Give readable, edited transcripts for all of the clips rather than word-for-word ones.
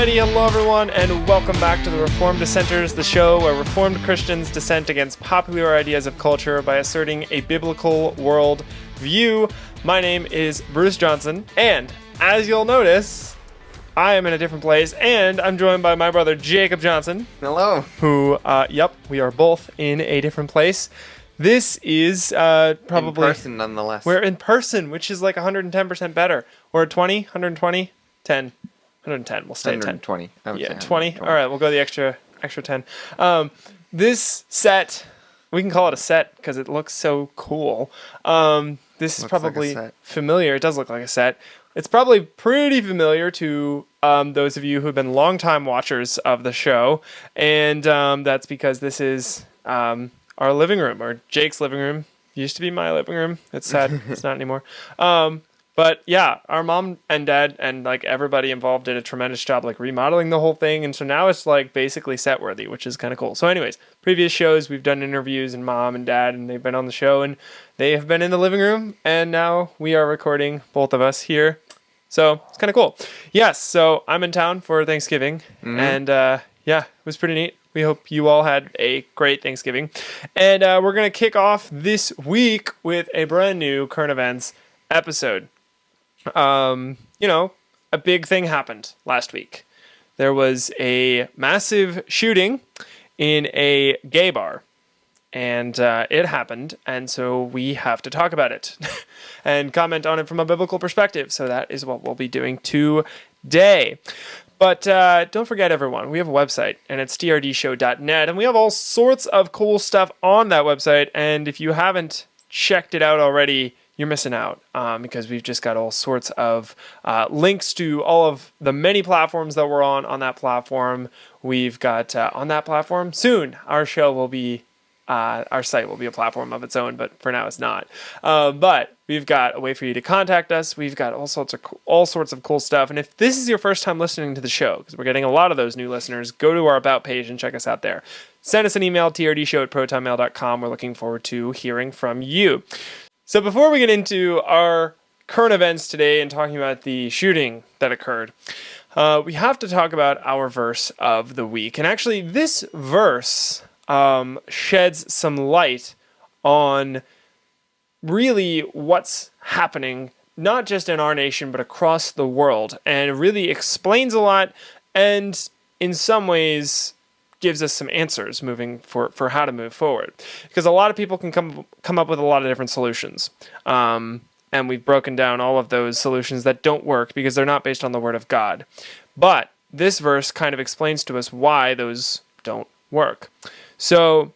Alrighty, hello everyone, and welcome back to the Reformed Dissenters, the show where Reformed Christians dissent against popular ideas of culture by asserting a biblical world view. My name is Bruce Johnson, and as you'll notice, I am in a different place, and I'm joined by my brother Jacob Johnson. Hello. Who, we are both in a different place. This is probably... In person, nonetheless. We're in person, which is like 110% better. We're at 20, 120, 10. 110. We'll stay at 10. 120. Yeah, 20. All right, we'll go the extra 10. This set, we can call it a set because it looks so cool. This is probably familiar. It does look like a set. It's probably pretty familiar to those of you who have been longtime watchers of the show, and that's because this is our living room, or Jake's living room. Used to be my living room. It's sad. It's not anymore. But yeah, our mom and dad and like everybody involved did a tremendous job like remodeling the whole thing, and so now it's like basically set worthy, which is kind of cool. So anyways, previous shows we've done interviews, and mom and dad, and they've been on the show, and they have been in the living room, and now we are recording, both of us here. So it's kind of cool. Yes, so I'm in town for Thanksgiving, and it was pretty neat. We hope you all had a great Thanksgiving, and we're gonna kick off this week with a brand new current events episode. A big thing happened last week. There was a massive shooting in a gay bar, and it happened, and so we have to talk about it and comment on it from a biblical perspective. So that is what we'll be doing today. But don't forget, everyone, we have a website, and it's trdshow.net, and we have all sorts of cool stuff on that website, and if you haven't checked it out already, you're missing out, because we've just got all sorts of links to all of the many platforms that we're on that platform. We've got on that platform soon. Our show will be, our site will be a platform of its own, but for now it's not. But we've got a way for you to contact us. We've got all sorts of cool stuff. And if this is your first time listening to the show, because we're getting a lot of those new listeners, go to our About page and check us out there. Send us an email, trdshow@protonmail.com. We're looking forward to hearing from you. So before we get into our current events today and talking about the shooting that occurred, we have to talk about our verse of the week. And actually, this verse sheds some light on really what's happening, not just in our nation, but across the world. And it really explains a lot, and in some ways gives us some answers moving for how to move forward, because a lot of people can come up with a lot of different solutions, and we've broken down all of those solutions that don't work because they're not based on the Word of God. But this verse kind of explains to us why those don't work. So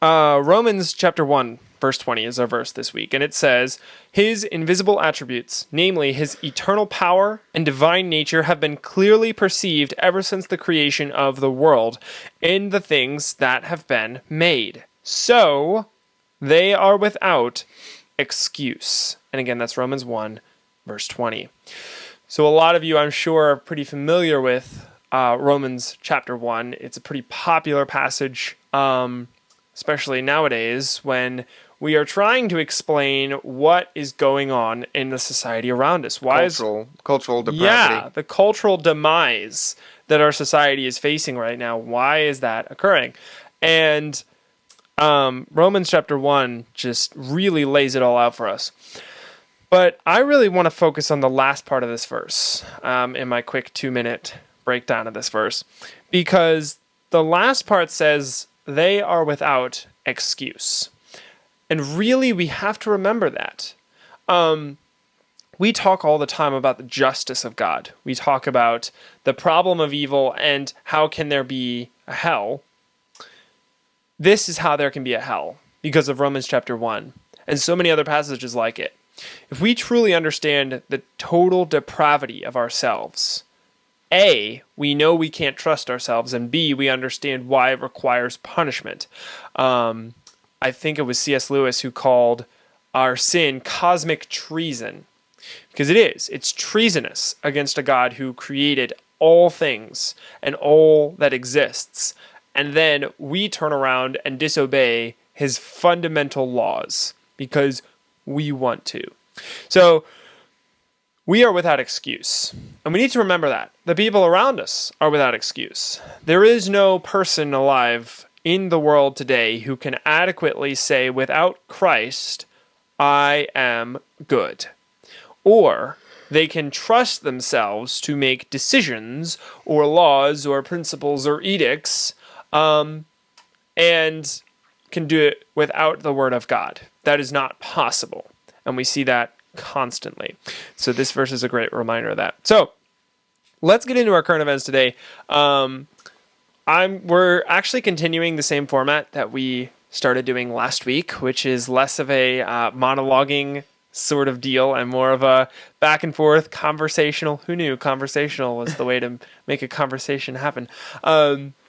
Romans chapter 1 verse 20 is our verse this week, and it says, "His invisible attributes, namely his eternal power and divine nature, have been clearly perceived ever since the creation of the world in the things that have been made. So they are without excuse." And again, that's Romans 1 verse 20. So a lot of you, I'm sure, are pretty familiar with Romans chapter 1. It's a pretty popular passage, especially nowadays when we are trying to explain what is going on in the society around us. Cultural depravity. Yeah, the cultural demise that our society is facing right now. Why is that occurring? And Romans chapter 1 just really lays it all out for us. But I really want to focus on the last part of this verse in my quick 2-minute breakdown of this verse, because the last part says they are without excuse. And really, we have to remember that. We talk all the time about the justice of God. We talk about the problem of evil and how can there be a hell. This is how there can be a hell because of Romans chapter 1 and so many other passages like it. If we truly understand the total depravity of ourselves, A, we know we can't trust ourselves, and B, we understand why it requires punishment. I think it was C.S. Lewis who called our sin cosmic treason, because it is. It's treasonous against a God who created all things and all that exists, and then we turn around and disobey his fundamental laws because we want to. So We are without excuse. And we need to remember that. The people around us are without excuse. There is no person alive in the world today who can adequately say, without Christ, I am good. Or they can trust themselves to make decisions or laws or principles or edicts and can do it without the word of God. That is not possible. And we see that constantly. So this verse is a great reminder of that. So let's get into our current events today. We're actually continuing the same format that we started doing last week, which is less of a monologuing sort of deal and more of a back and forth conversational. Who knew conversational was the way to make a conversation happen?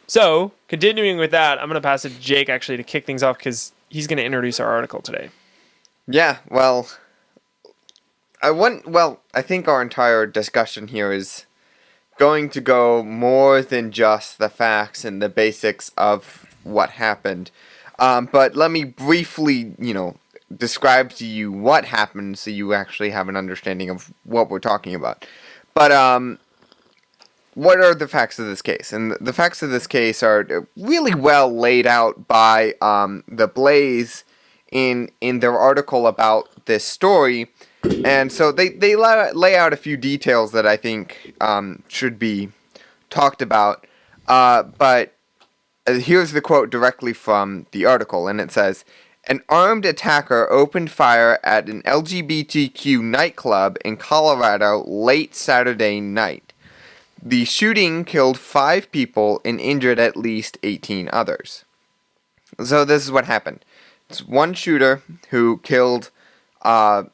So continuing with that, I'm going to pass it to Jake actually to kick things off because he's going to introduce our article today. Yeah, well, I think our entire discussion here is going to go more than just the facts and the basics of what happened. But let me briefly, describe to you what happened so you actually have an understanding of what we're talking about. But what are the facts of this case? And the facts of this case are really well laid out by the Blaze in their article about this story. And so they lay out a few details that I think should be talked about. But here's the quote directly from the article, and it says, "An armed attacker opened fire at an LGBTQ nightclub in Colorado late Saturday night. The shooting killed 5 people and injured at least 18 others." So this is what happened. It's one shooter who killed 5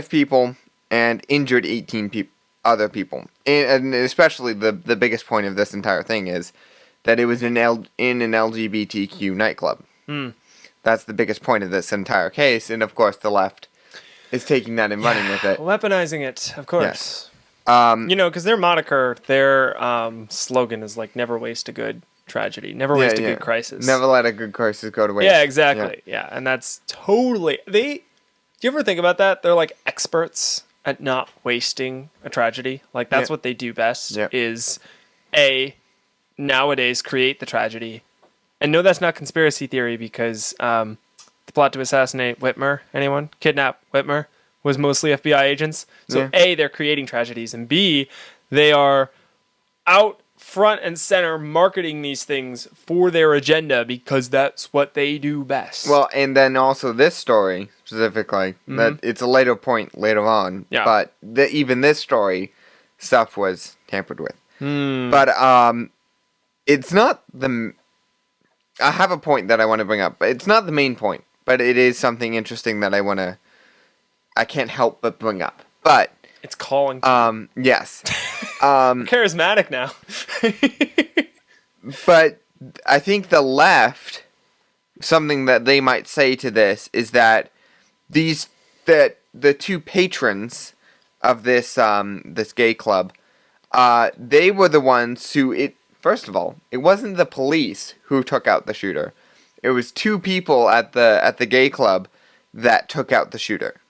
people and injured 18 other people. And especially the biggest point of this entire thing is that it was in an LGBTQ nightclub. That's the biggest point of this entire case. And of course, the left is taking that and running with it. Weaponizing it, of course. Yes. Because their moniker, their slogan is like, never waste a good tragedy. Never waste a good crisis. Never let a good crisis go to waste. Yeah, exactly. Yeah, and that's totally... Do you ever think about that? They're like experts at not wasting a tragedy. Like, that's what they do best, is nowadays create the tragedy. And no, that's not conspiracy theory because the plot to assassinate Whitmer, anyone? Kidnap Whitmer was mostly FBI agents. So A, they're creating tragedies, and B, they are out front and center marketing these things for their agenda because that's what they do best. Well, and then also this story specifically, that it's a later point later on, but even this story stuff was tampered with. But it's not I have a point that I want to bring up, but it's not the main point, but it is something interesting that I can't help but bring up. But it's calling. Yes. Charismatic now. But I think the left, something that they might say to this is that the 2 patrons of this this gay club, they were the ones who first of all, it wasn't the police who took out the shooter. It was 2 people at the gay club that took out the shooter.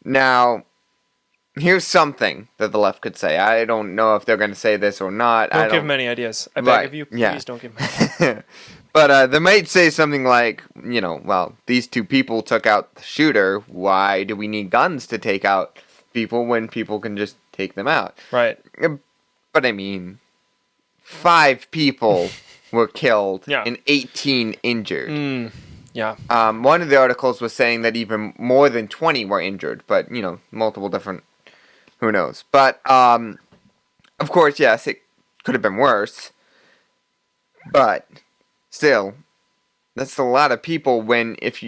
Now, here's something that the left could say. I don't know if they're going to say this or not. Don't give them any ideas. I beg of you, please don't give them. But they might say something like, well, these 2 people took out the shooter. Why do we need guns to take out people when people can just take them out? Right. But I mean, 5 people were killed and 18 injured. Yeah. One of the articles was saying that even more than 20 were injured, but, multiple different, who knows. But, of course, yes, it could have been worse. But, still, that's a lot of people when, if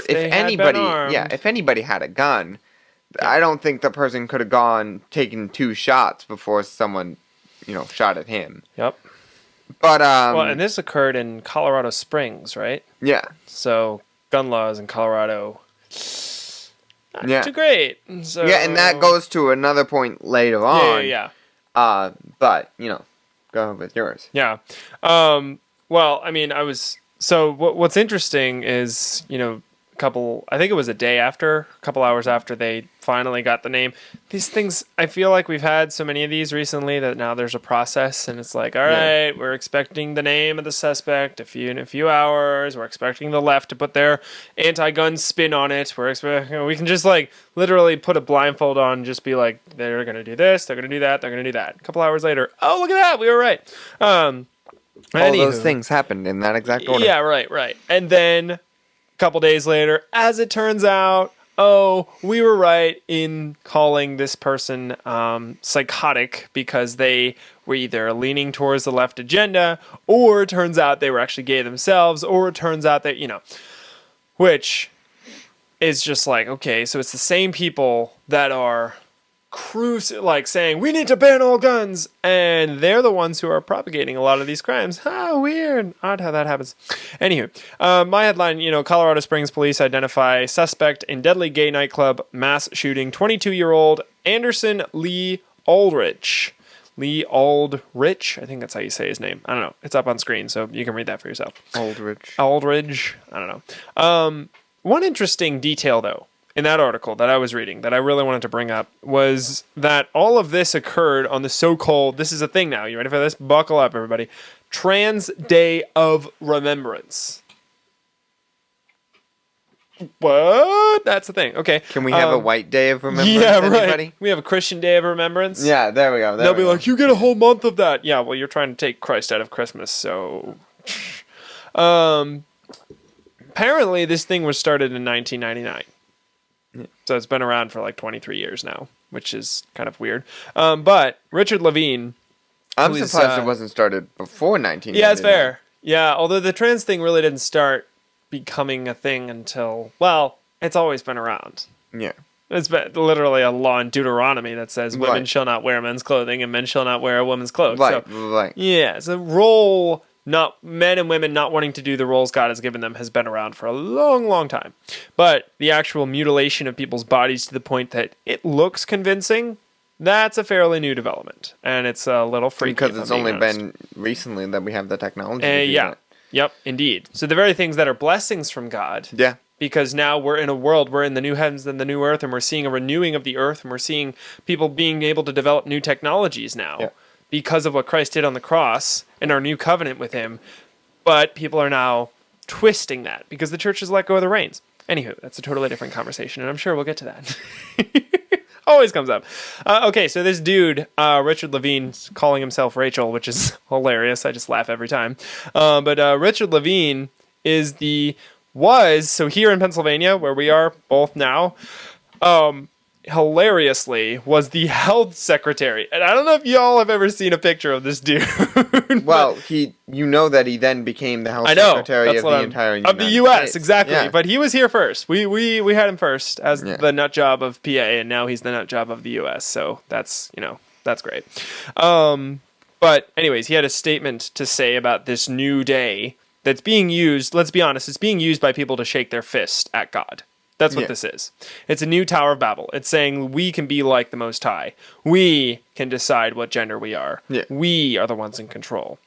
anybody had a gun, I don't think the person could have taken 2 shots before someone, shot at him. Yep. But and this occurred in Colorado Springs, right? Yeah. So gun laws in Colorado, not too great. So and that goes to another point later on. Yeah. But go with yours. Yeah. Well, I mean, what's interesting is I think it was a couple hours after they finally got the name. These things, I feel like we've had so many of these recently that now there's a process, and it's like, all right, we're expecting the name of the suspect in a few hours. We're expecting the left to put their anti-gun spin on it. We can just like literally put a blindfold on and just be like, they're going to do this, they're going to do that, they're going to do that. A couple hours later, oh, look at that, we were right. All those things happened in that exact order. Yeah, right. And then couple days later, as it turns out, we were right in calling this person psychotic because they were either leaning towards the left agenda, or it turns out they were actually gay themselves, or it turns out that, which is just like, okay, so it's the same people that are saying we need to ban all guns, and they're the ones who are propagating a lot of these crimes. Weird. Odd how that happens. Anywho, my headline, Colorado Springs police identify suspect in deadly gay nightclub mass shooting, 22-year-old Anderson Lee Aldrich. Lee Aldrich, I think that's how you say his name. I don't know. It's up on screen, so you can read that for yourself. Aldrich. I don't know. One interesting detail, though, in that article that I was reading that I really wanted to bring up was that all of this occurred on the so-called, this is a thing now, you ready for this? Buckle up, everybody. Trans Day of Remembrance. What? That's the thing. Okay. Can we have a white day of remembrance? Yeah, right. Anybody? We have a Christian Day of Remembrance. Yeah, there we go. They'll be like, you get a whole month of that. Yeah, well, you're trying to take Christ out of Christmas, so... Apparently, this thing was started in 1999. So it's been around for like 23 years now, which is kind of weird. But Richard Levine... I'm surprised it wasn't started before 1999. Yeah, it's fair. Yeah, although the trans thing really didn't start becoming a thing until... Well, it's always been around. Yeah. It's been literally a law in Deuteronomy that says women shall not wear men's clothing and men shall not wear a woman's clothes. Right. Yeah, it's a role... men and women not wanting to do the roles God has given them has been around for a long, long time. But the actual mutilation of people's bodies to the point that it looks convincing, that's a fairly new development. And it's a little freaky. Because it's only been recently that we have the technology to do that. Yep, indeed. So the very things that are blessings from God. Yeah. Because now we're in a world, we're in the new heavens and the new earth, and we're seeing a renewing of the earth, and we're seeing people being able to develop new technologies now. Yeah. Because of what Christ did on the cross and our new covenant with him. But people are now twisting that because the church has let go of the reins. Anywho, that's a totally different conversation, and I'm sure we'll get to that. Always comes up. Okay, so this dude, Richard Levine, calling himself Rachel, which is hilarious. I just laugh every time. But Richard Levine so here in Pennsylvania, where we are both now, hilariously was the health secretary. And I don't know if y'all have ever seen a picture of this dude. Well, that he then became the health secretary of the entire United States. Of the US, States. Exactly. Yeah. But he was here first. We had him first as the nut job of PA, and now he's the nut job of the US. So that's great. But anyways, he had a statement to say about this new day that's being used. Let's be honest, it's being used by people to shake their fist at God. That's what this is. It's a new Tower of Babel. It's saying we can be like the Most High. We can decide what gender we are. Yeah. We are the ones in control.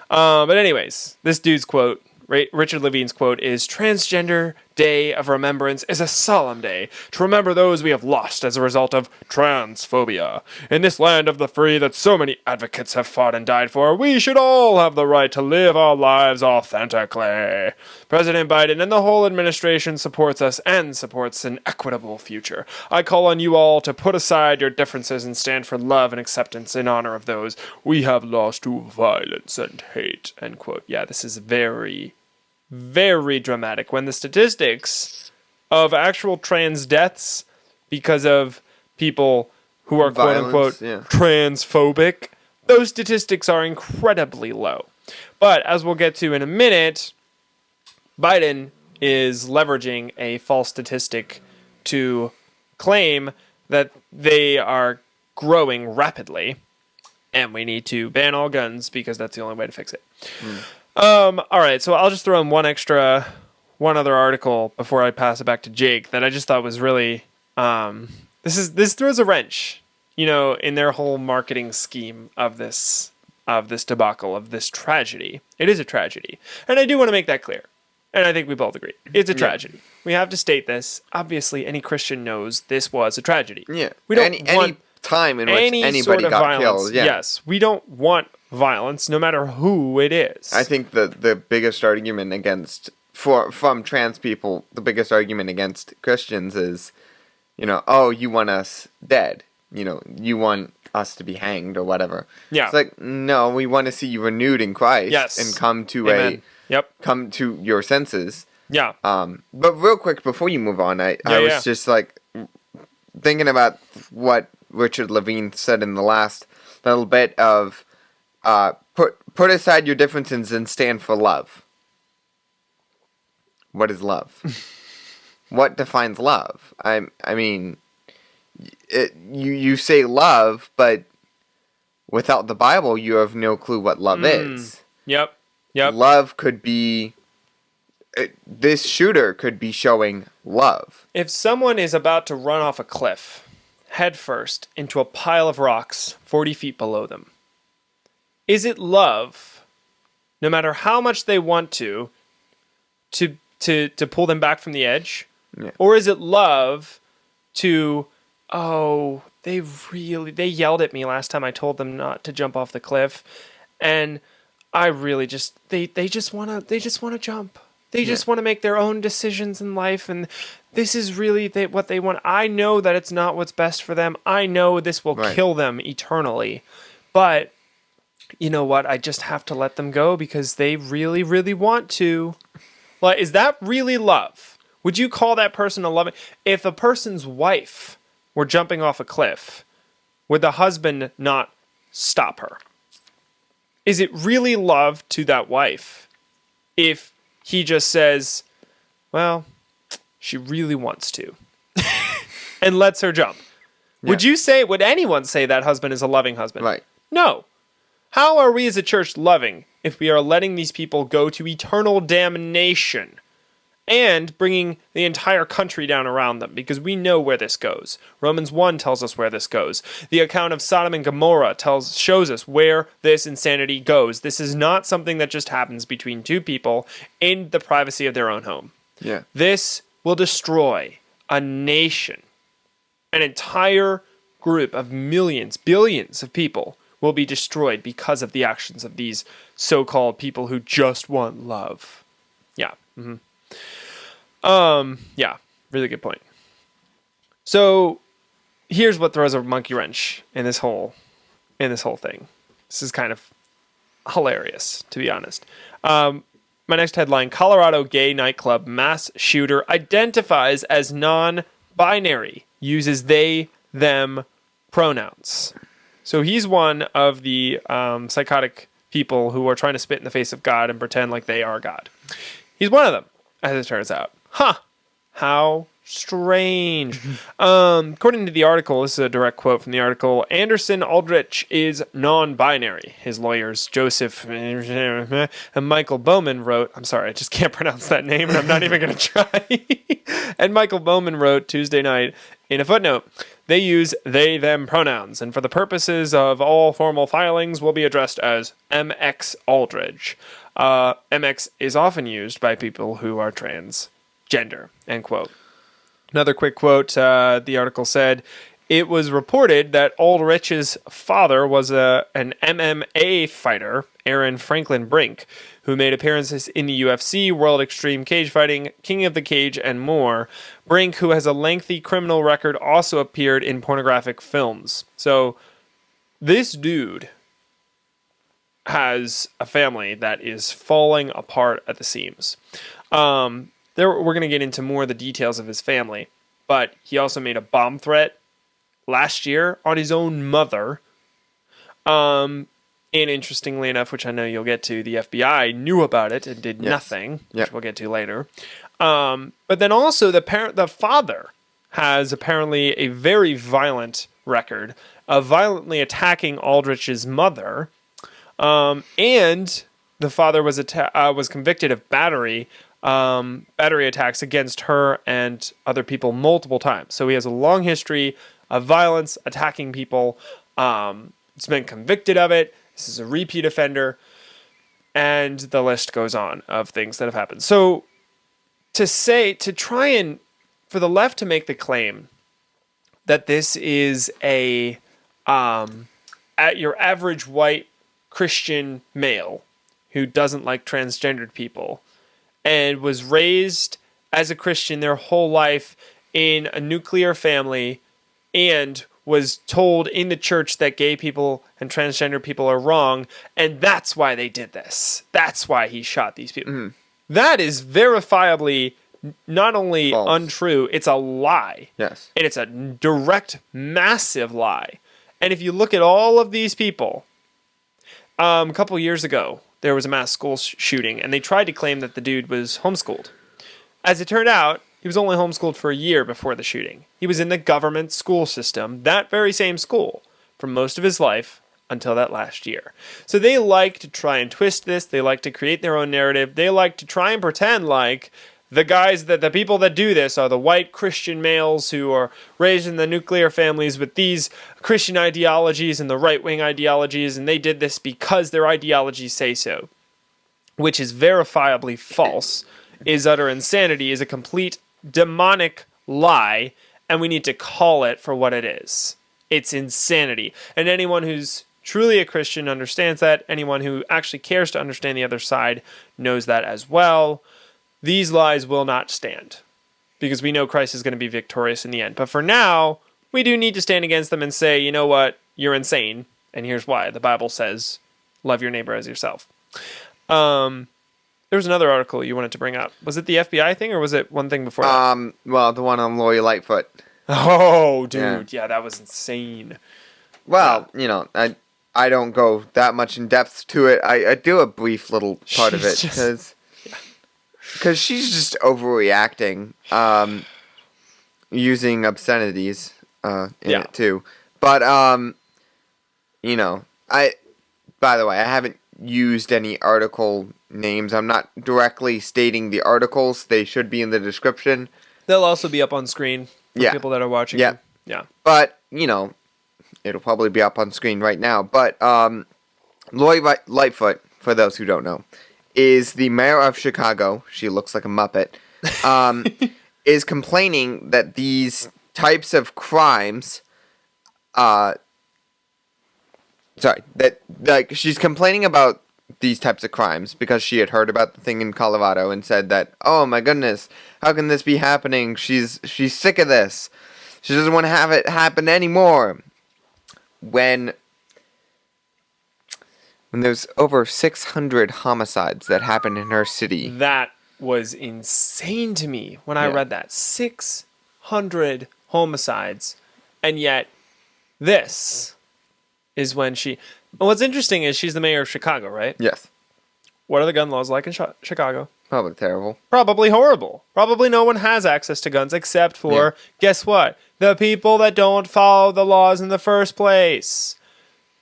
But anyways, this dude's quote, Richard Levine's quote is, "Transgender Day of Remembrance is a solemn day to remember those we have lost as a result of transphobia. In this land of the free that so many advocates have fought and died for, we should all have the right to live our lives authentically. President Biden and the whole administration supports us and supports an equitable future. I call on you all to put aside your differences and stand for love and acceptance in honor of those we have lost to violence and hate." End quote. Yeah, this is very, very dramatic when the statistics of actual trans deaths because of people who are quote-unquote transphobic, those statistics are incredibly low. But as we'll get to in a minute, Biden is leveraging a false statistic to claim that they are growing rapidly and we need to ban all guns because that's the only way to fix it. All right, so I'll just throw in one other article before I pass it back to Jake that I just thought was really, this throws a wrench, in their whole marketing scheme of this debacle, of this tragedy. It is a tragedy. And I do want to make that clear. And I think we both agree. It's a Yeah. tragedy. We have to state this. Obviously, any Christian knows this was a tragedy. Yeah. We don't Any time in which any anybody sort of got violence. killed. Yeah. Yes, we don't want violence, no matter who it is. I think the biggest argument against from trans people, the biggest argument against Christians is, oh, you want us dead. You want us to be hanged or whatever. Yeah. It's like, no, we want to see you renewed in Christ. Yes. And come to Amen. come to your senses. Yeah. But real quick before you move on, I was just like thinking about what Richard Levine said in the last little bit of put aside your differences and stand for love. What is love? What defines love? I mean, you say love, but without the Bible, you have no clue what love is. Yep. Love could be... this shooter could be showing love. If someone is about to run off a cliff, head first, into a pile of rocks 40 feet below them, is it love, no matter how much they want to pull them back from the edge? Yeah. Or is it love to, oh, they yelled at me last time I told them not to jump off the cliff, and I really just they just want to jump. They just want to make their own decisions in life, and this is really what they want. I know that it's not what's best for them. I know this will kill them eternally, but you know what? I just have to let them go because they really, really want to. Like, is that really love? Would you call that person a loving? If a person's wife were jumping off a cliff, would the husband not stop her? Is it really love to that wife if he just says, well, she really wants to, and lets her jump? Yeah. Would anyone say that husband is a loving husband? Right. No. How are we as a church loving if we are letting these people go to eternal damnation and bringing the entire country down around them? Because we know where this goes. Romans 1 tells us where this goes. The account of Sodom and Gomorrah shows us where this insanity goes. This is not something that just happens between two people in the privacy of their own home. Yeah. This will destroy a nation. An entire group of millions, billions of people will be destroyed because of the actions of these so-called people who just want love. Yeah. Mm-hmm. Yeah, really good point. So here's what throws a monkey wrench in this whole thing. This is kind of hilarious, to be honest. My next headline: Colorado gay nightclub mass shooter identifies as non-binary, uses they, them pronouns. So he's one of the psychotic people who are trying to spit in the face of God and pretend like they are God. He's one of them, as it turns out. Huh. How strange. According to the article, this is a direct quote from the article, Anderson Aldrich is non-binary. His lawyers, Joseph and Michael Bowman wrote, I'm sorry, I just can't pronounce that name, and I'm not even going to try. And Michael Bowman wrote Tuesday night in a footnote, they use they, them pronouns, and for the purposes of all formal filings will be addressed as MX Aldridge. MX is often used by people who are transgender, end quote. Another quick quote, the article said, it was reported that Aldrich's father was an MMA fighter, Aaron Franklin Brink, who made appearances in the UFC, World Extreme Cage Fighting, King of the Cage, and more. Brink, who has a lengthy criminal record, also appeared in pornographic films. So this dude has a family that is falling apart at the seams. We're going to get into more of the details of his family, but he also made a bomb threat last year on his own mother. And interestingly enough, which I know you'll get to, the FBI knew about it and did nothing, which we'll get to later. But then also the father has apparently a very violent record of violently attacking Aldrich's mother. And the father was convicted of battery attacks against her and other people multiple times. So he has a long history of violence, attacking people. He's been convicted of it. This is a repeat offender. And the list goes on of things that have happened. So to try and for the left to make the claim that this is a at your average white Christian male who doesn't like transgendered people and was raised as a Christian their whole life in a nuclear family and was told in the church that gay people and transgender people are wrong, and that's why they did this. That's why he shot these people. Mm-hmm. That is verifiably not only false. Untrue, it's a lie. Yes. And it's a direct, massive lie. And if you look at all of these people, a couple years ago, there was a mass school shooting, and they tried to claim that the dude was homeschooled. As it turned out, he was only homeschooled for a year before the shooting. He was in the government school system, that very same school, for most of his life until that last year. So they like to try and twist this. They like to create their own narrative. They like to try and pretend like the people that do this are the white Christian males who are raised in the nuclear families with these Christian ideologies and the right-wing ideologies, and they did this because their ideologies say so, which is verifiably false, is utter insanity, is a complete demonic lie, and we need to call it for what it is. It's insanity. And anyone who's truly a Christian understands that. Anyone who actually cares to understand the other side knows that as well. These lies will not stand because we know Christ is going to be victorious in the end. But for now, we do need to stand against them and say, you know what? You're insane. And here's why. The Bible says, love your neighbor as yourself. There was another article you wanted to bring up. Was it the FBI thing or was it one thing before that? Well, the one on Lori Lightfoot. Oh, dude. Yeah, that was insane. Well, I don't go that much in depth to it. I do a brief little part of it because she's just overreacting, using obscenities in it too. But by the way, I haven't used any article names. I'm not directly stating the articles. They should be in the description. They'll also be up on screen for people that are watching. Yeah. But, it'll probably be up on screen right now. But Lori Lightfoot, for those who don't know, is the mayor of Chicago. She looks like a Muppet. Is complaining that these types of crimes, she's complaining about these types of crimes because she had heard about the thing in Colorado and said that, oh my goodness, how can this be happening? She's sick of this. She doesn't want to have it happen anymore. When there's over 600 homicides that happened in her city. That was insane to me when I read that. 600 homicides. And yet, this is when she... What's interesting is she's the mayor of Chicago, right? Yes. What are the gun laws like in Chicago? Probably terrible. Probably horrible. Probably no one has access to guns except for, guess what? The people that don't follow the laws in the first place.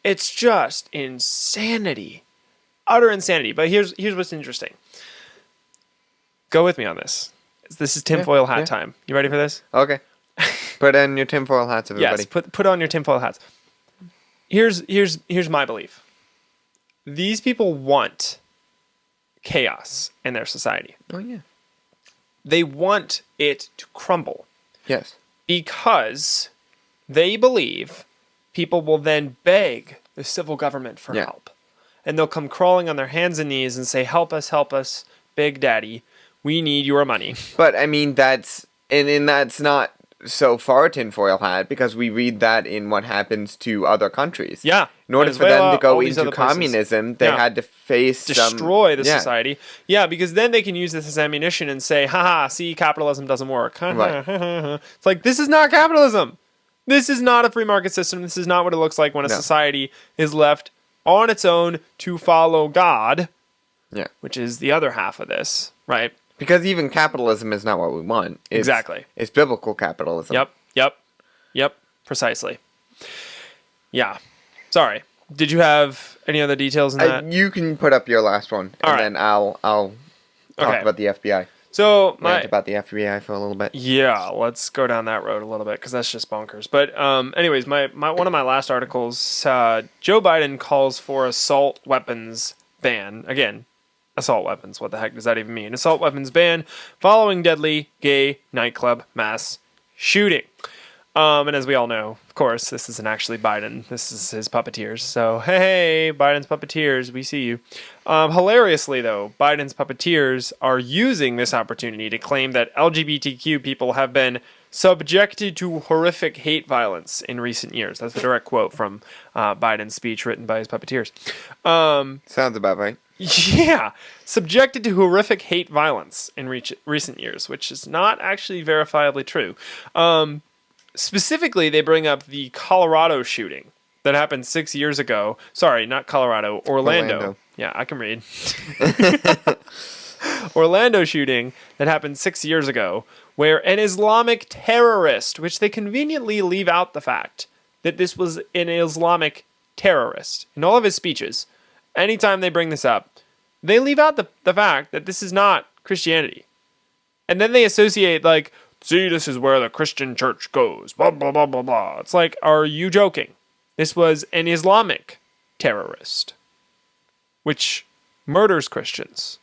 It's just insanity. Utter insanity. But here's what's interesting. Go with me on this. This is tinfoil hat time. You ready for this? Okay. Put on your tinfoil hats, everybody. Yes, put on your tinfoil hats. Here's my belief. These people want chaos in their society. Oh, yeah. They want it to crumble. Yes. Because they believe people will then beg the civil government for help. And they'll come crawling on their hands and knees and say, help us, Big Daddy. We need your money. But, I mean, that's not so far tinfoil hat because we read that in what happens to other countries. Yeah. In order for them to go into communism, they had to destroy the society. Yeah, because then they can use this as ammunition and say, haha, see, capitalism doesn't work. Right. It's like, this is not capitalism. This is not a free market system. This is not what it looks like when a society is left on its own to follow God. Yeah. Which is the other half of this, right? Because even capitalism is not what we want. Exactly. It's biblical capitalism. Yep. Precisely. Yeah. Sorry. Did you have any other details in that? You can put up your last one, and then I'll talk about the FBI. So rant about the FBI for a little bit. Yeah, let's go down that road a little bit because that's just bonkers. But anyways, my one of my last articles, Joe Biden calls for assault weapons ban again. assault weapons. What the heck does that even mean? Assault weapons ban following deadly gay nightclub mass shooting. And as we all know, of course, this isn't actually Biden. This is his puppeteers. So, hey, Biden's puppeteers, we see you. Hilariously, though, Biden's puppeteers are using this opportunity to claim that LGBTQ people have been subjected to horrific hate violence in recent years. That's a direct quote from Biden's speech written by his puppeteers. Sounds about right. Yeah, subjected to horrific hate violence in recent years, which is not actually verifiably true. Specifically, they bring up the Colorado shooting that happened 6 years ago. Sorry, not Colorado, Orlando. Yeah, I can read. Orlando shooting that happened 6 years ago, where an Islamic terrorist, which they conveniently leave out the fact that this was an Islamic terrorist in all of his speeches. Anytime they bring this up, they leave out the fact that this is not Christianity. And then they associate, like, see, this is where the Christian church goes, blah, blah, blah, blah, blah. It's like, are you joking? This was an Islamic terrorist, which murders Christians.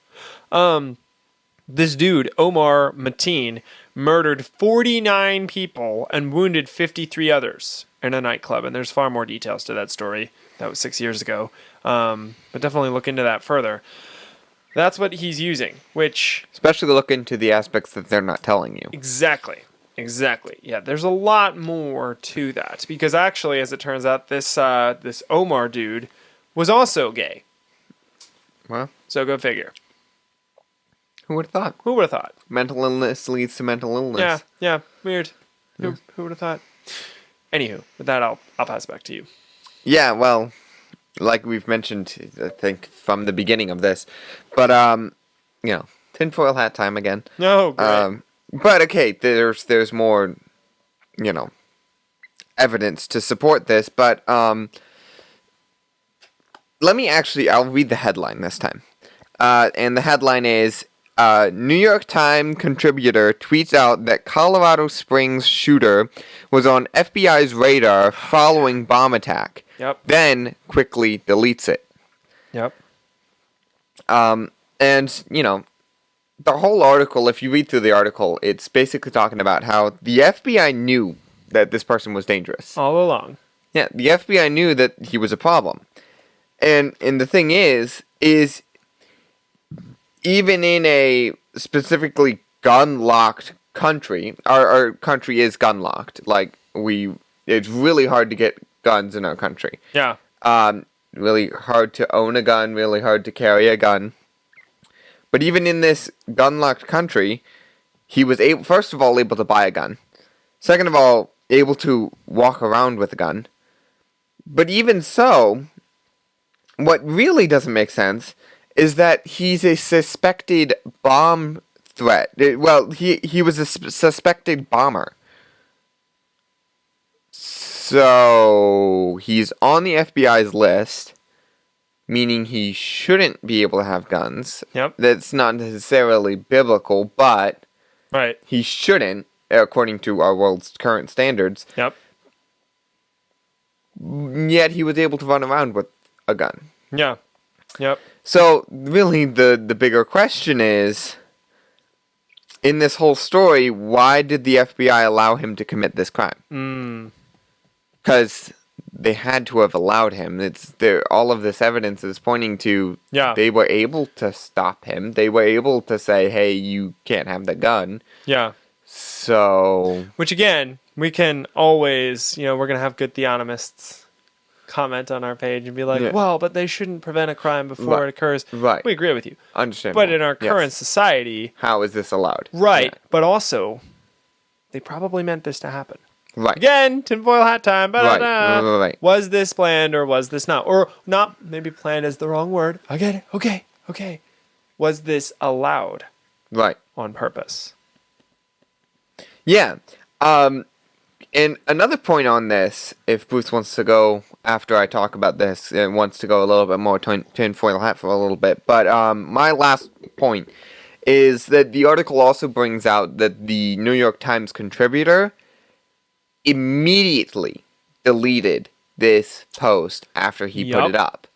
This dude, Omar Mateen, murdered 49 people and wounded 53 others in a nightclub. And there's far more details to that story. That was 6 years ago. But definitely look into that further. That's what he's using, which... Especially look into the aspects that they're not telling you. Exactly. Yeah, there's a lot more to that. Because actually, as it turns out, this Omar dude was also gay. Well, so go figure. Who would have thought? Mental illness leads to mental illness. Yeah, weird. Who would have thought? Anywho, with that, I'll pass it back to you. Yeah, well... Like we've mentioned, I think, from the beginning of this. But, tinfoil hat time again. No, great. But, okay, there's more, evidence to support this. But, I'll read the headline this time. And the headline is, New York Times contributor tweets out that Colorado Springs shooter was on FBI's radar following bomb attack. Yep. Then quickly deletes it. Yep. And, the whole article, if you read through the article, it's basically talking about how the FBI knew that this person was dangerous. All along. Yeah, the FBI knew that he was a problem. And the thing is even in a specifically gun-locked country, our country is gun-locked. Like, it's really hard to get guns in our country. Yeah. Really hard to own a gun, really hard to carry a gun. But even in this gun-locked country, he was first of all able to buy a gun. Second of all, able to walk around with a gun. But even so, what really doesn't make sense is that he's a suspected bomb threat. Well, he was a suspected bomber. So, he's on the FBI's list, meaning he shouldn't be able to have guns. Yep. That's not necessarily biblical, but right. He shouldn't, according to our world's current standards. Yep. Yet he was able to run around with a gun. Yeah. Yep. So, really, the bigger question is, in this whole story, why did the FBI allow him to commit this crime? Because they had to have allowed him. All of this evidence is pointing to they were able to stop him. They were able to say, hey, you can't have the gun. Yeah. So... Which, again, we can always, we're going to have good theonomists comment on our page and be like, well, but they shouldn't prevent a crime before it occurs. Right. We agree with you. Understandable. But in our current society... How is this allowed? Right. Yeah. But also, they probably meant this to happen. Right. Again, tinfoil hat time. Right. Was this planned or was this not? Or not, maybe planned is the wrong word. I get it. Okay. Was this allowed? Right. On purpose? Yeah. And another point on this, if Bruce wants to go after I talk about this, and wants to go a little bit more tinfoil hat for a little bit, but my last point is that the article also brings out that the New York Times contributor immediately deleted this post after he put it up.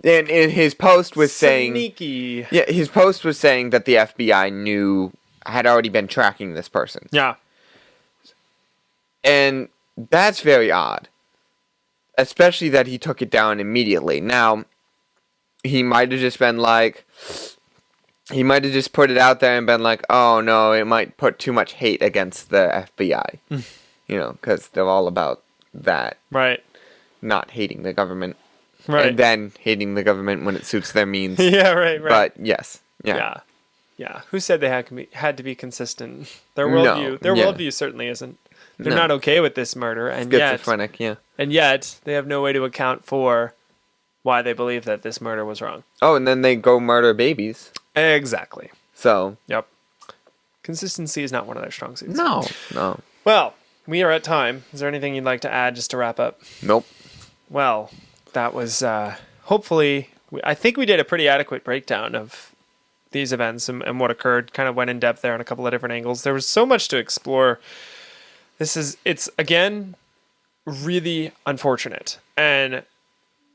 And his post was saying... Sneaky. Yeah, his post was saying that the FBI had already been tracking this person. Yeah. And that's very odd. Especially that he took it down immediately. Now, he might have just been like... He might have just put it out there and been like, oh no, it might put too much hate against the FBI. Because they're all about that. Right. Not hating the government. Right. And then hating the government when it suits their means. Yeah, right. But yes. Yeah. Yeah. Who said they had to be consistent? Their worldview certainly isn't. They're not okay with this murder, and schizophrenic, and yet they have no way to account for why they believe that this murder was wrong. Oh, and then they go murder babies. Exactly. So. Yep. Consistency is not one of their strong suits. No. Well, we are at time. Is there anything you'd like to add just to wrap up? Nope. Well, that was hopefully. I think we did a pretty adequate breakdown of these events and what occurred. Kind of went in depth there on a couple of different angles. There was so much to explore. It's again really unfortunate, and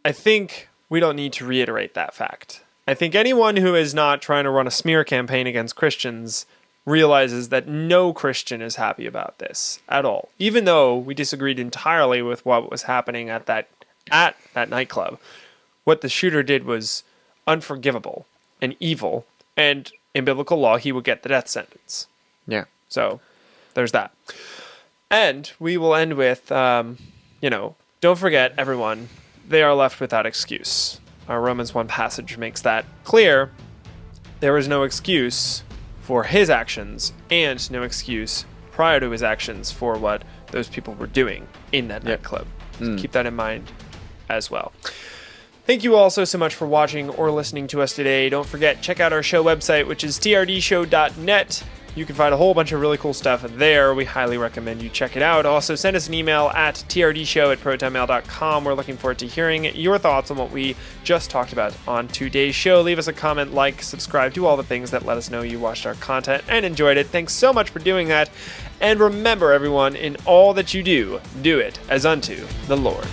I think we don't need to reiterate that fact. I think anyone who is not trying to run a smear campaign against Christians realizes that no Christian is happy about this at all. Even though we disagreed entirely with what was happening at that nightclub, what the shooter did was unforgivable and evil, and in biblical law, he would get the death sentence. Yeah. So there's that. And we will end with, don't forget, everyone, they are left without excuse. Our Romans 1 passage makes that clear. There was no excuse for his actions and no excuse prior to his actions for what those people were doing in that nightclub. So keep that in mind as well. Thank you all so much for watching or listening to us today. Don't forget, check out our show website, which is trdshow.net. You can find a whole bunch of really cool stuff there. We highly recommend you check it out. Also, send us an email at trdshow@protonmail.com. We're looking forward to hearing your thoughts on what we just talked about on today's show. Leave us a comment, like, subscribe, do all the things that let us know you watched our content and enjoyed it. Thanks so much for doing that. And remember, everyone, in all that you do, do it as unto the Lord.